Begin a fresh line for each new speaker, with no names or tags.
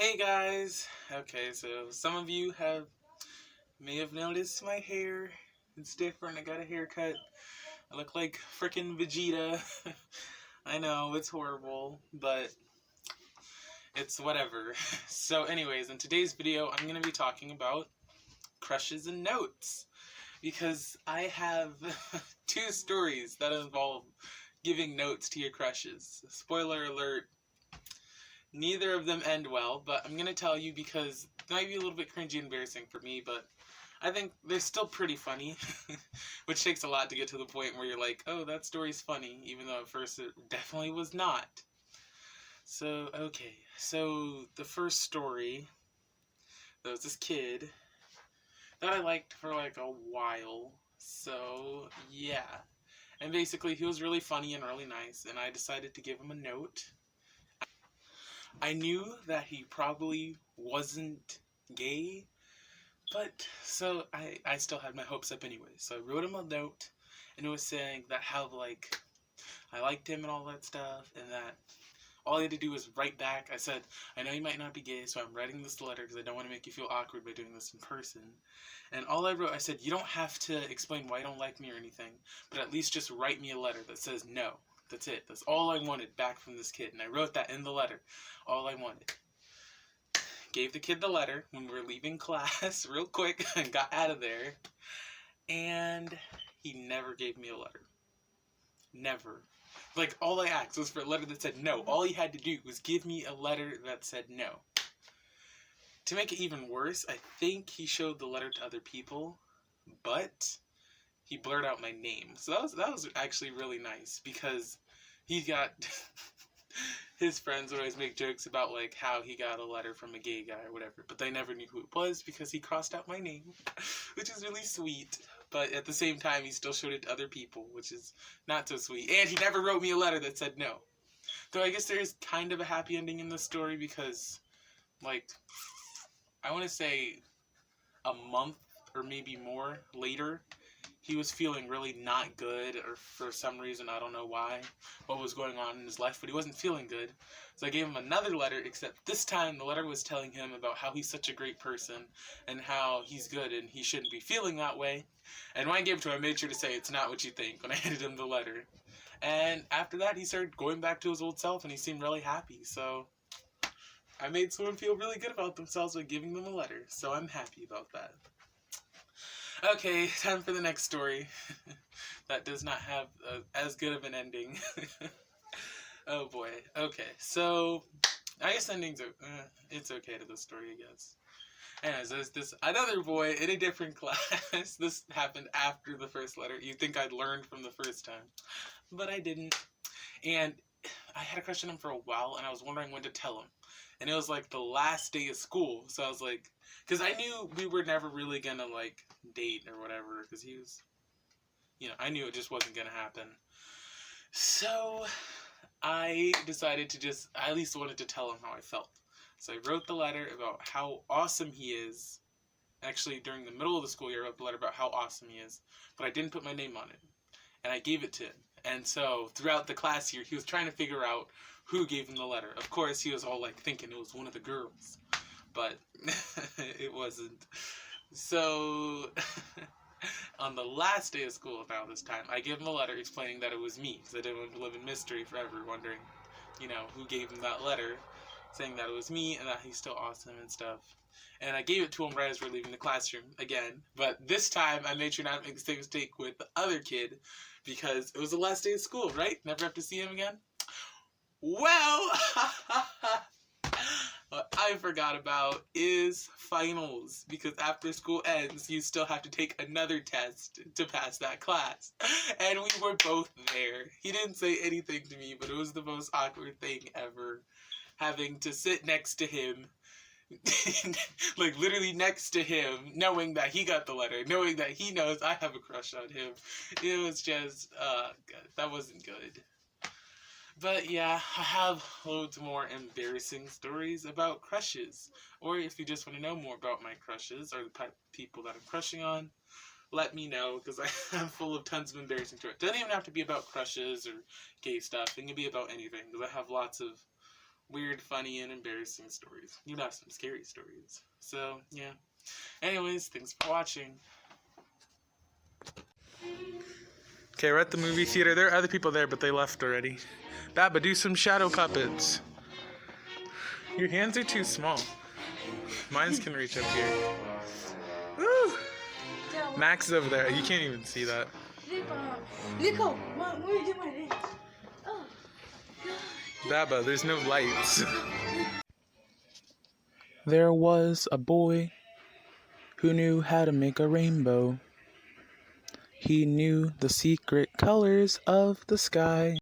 Hey guys! Okay, so some of you may have noticed my hair. It's different. I got a haircut. I look like frickin' Vegeta. I know, it's horrible, but it's whatever. So anyways, in today's video, I'm going to be talking about crushes and notes. Because I have two stories that involve giving notes to your crushes. Spoiler alert, neither of them end well, but I'm going to tell you because it might be a little bit cringy and embarrassing for me, but I think they're still pretty funny, which takes a lot to get to the point where you're like, oh, that story's funny, even though at first it definitely was not. So, okay, so the first story, there was this kid that I liked for like a while, so yeah. And basically, he was really funny and really nice, and I decided to give him a note. I knew that he probably wasn't gay, but so I still had my hopes up anyway. So I wrote him a note, and it was saying that how like I liked him and all that stuff, and that all I had to do was write back. I said, I know you might not be gay, so I'm writing this letter because I don't want to make you feel awkward by doing this in person. And all I wrote, I said, you don't have to explain why you don't like me or anything, but at least just write me a letter that says no. That's it. That's all I wanted back from this kid. And I wrote that in the letter. All I wanted. Gave the kid the letter when we were leaving class real quick and got out of there. And he never gave me a letter. Never. Like, all I asked was for a letter that said no. All he had to do was give me a letter that said no. To make it even worse, I think he showed the letter to other people, but he blurred out my name. So that was actually really nice because he got his friends would always make jokes about like how he got a letter from a gay guy or whatever, but they never knew who it was because he crossed out my name, which is really sweet. But at the same time, he still showed it to other people, which is not so sweet. And he never wrote me a letter that said no. Though I guess there is kind of a happy ending in this story because, like, I want to say a month or maybe more later, he was feeling really not good, or for some reason, I don't know why, what was going on in his life, but he wasn't feeling good. So I gave him another letter, except this time the letter was telling him about how he's such a great person and how he's good and he shouldn't be feeling that way. And when I gave it to him, I made sure to say, it's not what you think, when I handed him the letter. And after that, he started going back to his old self and he seemed really happy. So I made someone feel really good about themselves by giving them a letter. So I'm happy about that. Okay, time for the next story. That does not have as good of an ending. Oh boy. Okay, so I guess endings are it's okay to the story, I guess. Anyways, there's this another boy in a different class. This happened after the first letter. You'd think I'd learned from the first time, but I didn't. And I had a crush on him for a while, and I was wondering when to tell him. And it was like the last day of school, so I was like, because I knew we were never really gonna like date or whatever, because he was, I knew it just wasn't gonna happen. So I decided to I at least wanted to tell him how I felt. So I wrote the letter about how awesome he is. Actually, during the middle of the school year, I wrote the letter about how awesome he is, but I didn't put my name on it. And I gave it to him. And so throughout the class year, he was trying to figure out who gave him the letter. Of course, he was all like thinking it was one of the girls, but it wasn't. So on the last day of school about this time, I gave him a letter explaining that it was me, because I didn't want to live in mystery forever, wondering, who gave him that letter, saying that it was me and that he's still awesome and stuff. And I gave it to him right as we're leaving the classroom again. But this time, I made sure not to make the same mistake with the other kid, because it was the last day of school, right? Never have to see him again? Well, what I forgot about is finals, because after school ends, you still have to take another test to pass that class. And we were both there. He didn't say anything to me, but it was the most awkward thing ever, having to sit next to him, like literally next to him, knowing that he got the letter, knowing that he knows I have a crush on him. It was just, that wasn't good. But yeah, I have loads more embarrassing stories about crushes. Or if you just want to know more about my crushes, or the people that I'm crushing on, let me know, because I'm full of tons of embarrassing stories. It doesn't even have to be about crushes or gay stuff. It can be about anything, because I have lots of weird, funny, and embarrassing stories. You have some scary stories. So, yeah. Anyways, thanks for watching. Okay, we're at the movie theater. There are other people there, but they left already. Baba, do some shadow puppets. Your hands are too small. Mine can reach up here. Woo! Max is over there. You can't even see that.
Nico, what are you doing my hands? Oh.
Baba, there's no lights. There was a boy who knew how to make a rainbow. He knew the secret colors of the sky.